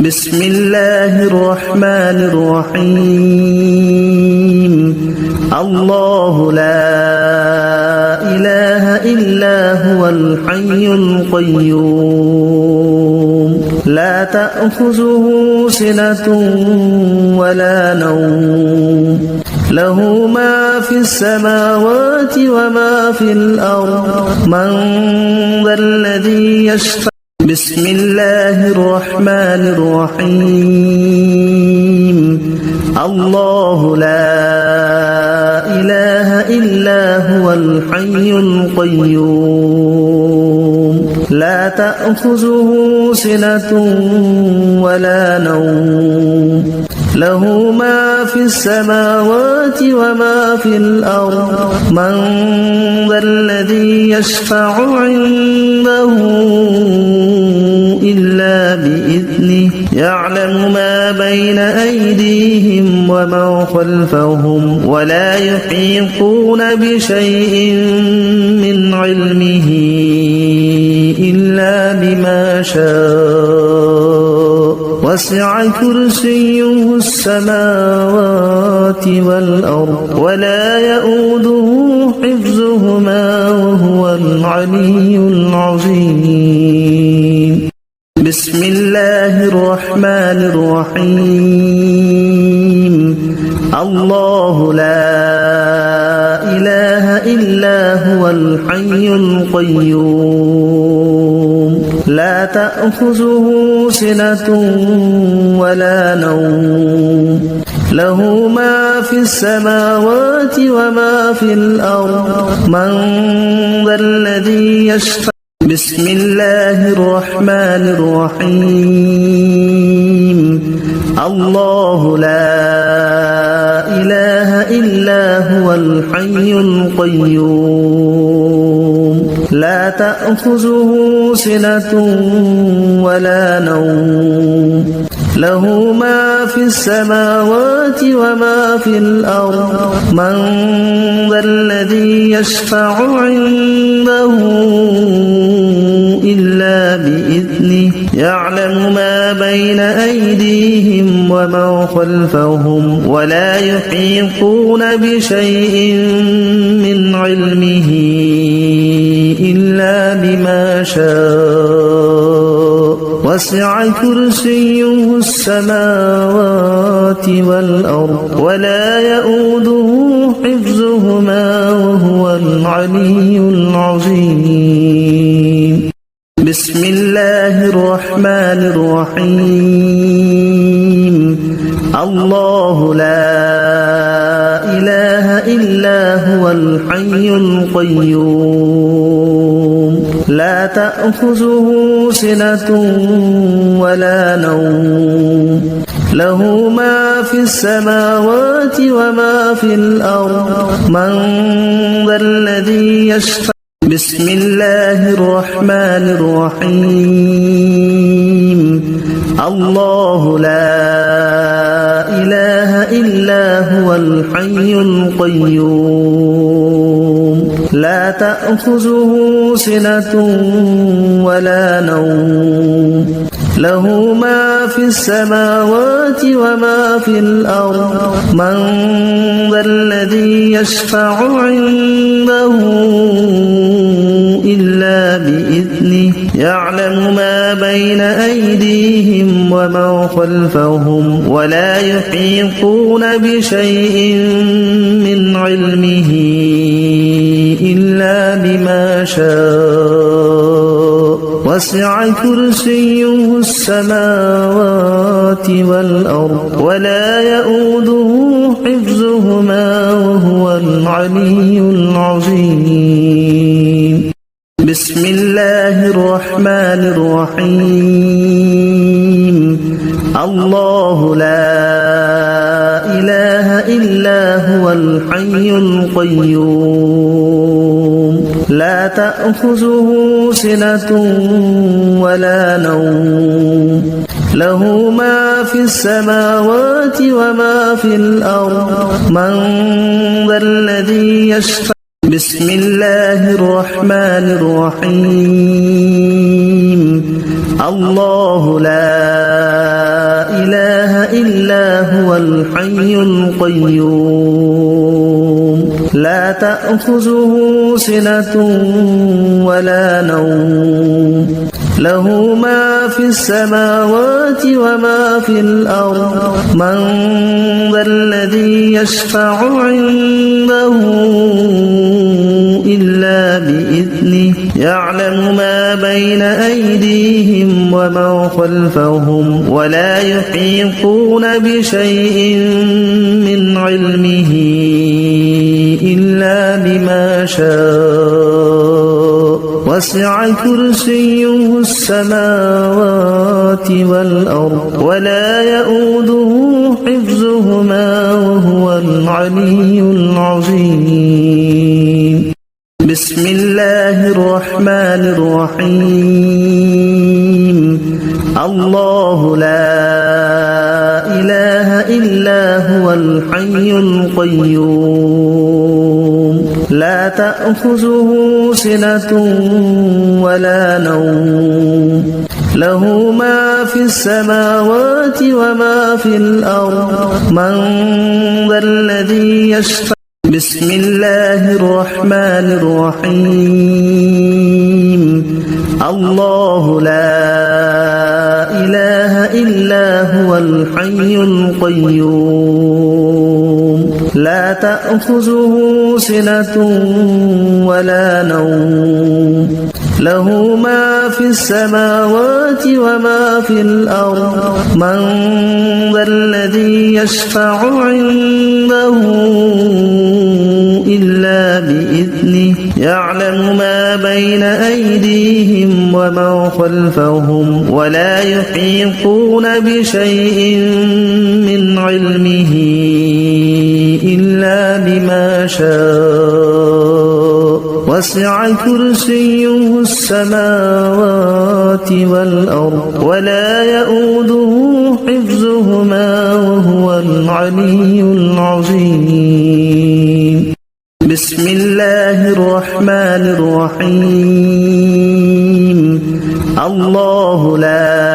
بسم الله الرحمن الرحيم. الله لا إله إلا هو الحي القيوم لا تأخذه سنة ولا نوم له ما في السماوات وما في الأرض من ذا الذي يشفع. بسم الله الرحمن الرحيم. الله لا إله إلا هو الحي القيوم لا تأخذه سنة ولا نوم له ما في السماوات وما في الأرض من ذا الذي يشفع عنده إلا بإذنه يعلم ما بين أيديهم وما خلفهم ولا يحيطون بشيء من علمه إلا بما شاء وسع كرسيه السماوات والأرض ولا يؤوده حفظهما وهو العلي العظيم. بسم الله الرحمن الرحيم. الله لا إله إلا هو الحي القيوم لا تأخذه سنة ولا نوم له ما في السماوات وما في الأرض من ذا الذي يشفع. بسم الله الرحمن الرحيم. الله لا إله إلا هو الحي القيوم لا تأخذه سنة ولا نوم له ما في السماوات وما في الأرض من ذا الذي يشفع عنده إلا بإذنه يعلم ما بين أيديهم وما خلفهم ولا يحيطون بشيء من علمه إلا بما شاء وسع كرسيه السماوات والأرض ولا يؤوده حفظهما وهو العلي العظيم بسم الله الرحمن الرحيم الله لا إله إلا هو الحي القيوم لا تأخذه سنة ولا نوم له ما في السماوات وما في الأرض من ذا الذي يشفع بسم الله الرحمن الرحيم الله لا إله إلا هو الحي القيوم لا تأخذه سنة ولا نوم له ما في السماوات وما في الأرض من ذا الذي يشفع عنده إلا بإذنه يعلم ما بين أيديهم وما خلفهم ولا يحيطون بشيء من علمه إلا بما شاء وسع كرسيه السماوات والأرض ولا يؤوده حفظهما وهو العلي العظيم بسم الله الرحمن الرحيم الله لا إله إلا هو الحي القيوم لا تأخذه سنة ولا نوم له ما في السماوات وما في الأرض من ذا الذي يشفع بسم الله الرحمن الرحيم الله لا إله إلا هو الحي القيوم لا تأخذه سنة ولا نوم له ما في السماوات وما في الأرض من ذا الذي يشفع عنده إلا بإذنه يعلم ما بين أيديهم وما خلفهم ولا يحيطون بشيء من علمه إلا بما شاء وسع كرسيه السماوات والأرض ولا يؤوده حفظهما وهو العلي العظيم بسم الله الرحمن الرحيم الله لا إله إلا هو الحي القيوم لا تأخذه سنة ولا نوم له ما في السماوات وما في الأرض من ذا الذي يشفع بسم الله الرحمن الرحيم الله لا إله إلا هو الحي القيوم لا تأخذه سنة ولا نوم له ما في السماوات وما في الأرض من ذا الذي يشفع عنده إلا بإذنه يعلم ما بين أيديهم وما خلفهم ولا يحيطون بشيء من علمه إلا بما شاء وسع كرسيه السماوات والأرض ولا يؤوده حفظهما وهو العلي العظيم بسم الله الرحمن الرحيم الله لا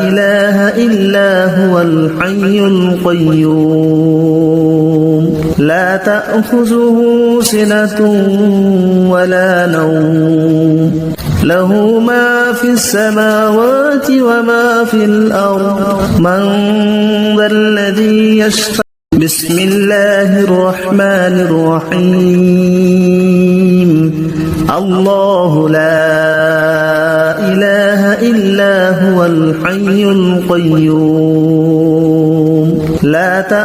إله إلا هو الحي القيوم لا تأخذه سنة ولا نوم له ما في السماوات وما في الأرض من ذا الذي يشفع بسم الله الرحمن الرحيم الله لا إله إلا هو الحي القيوم لا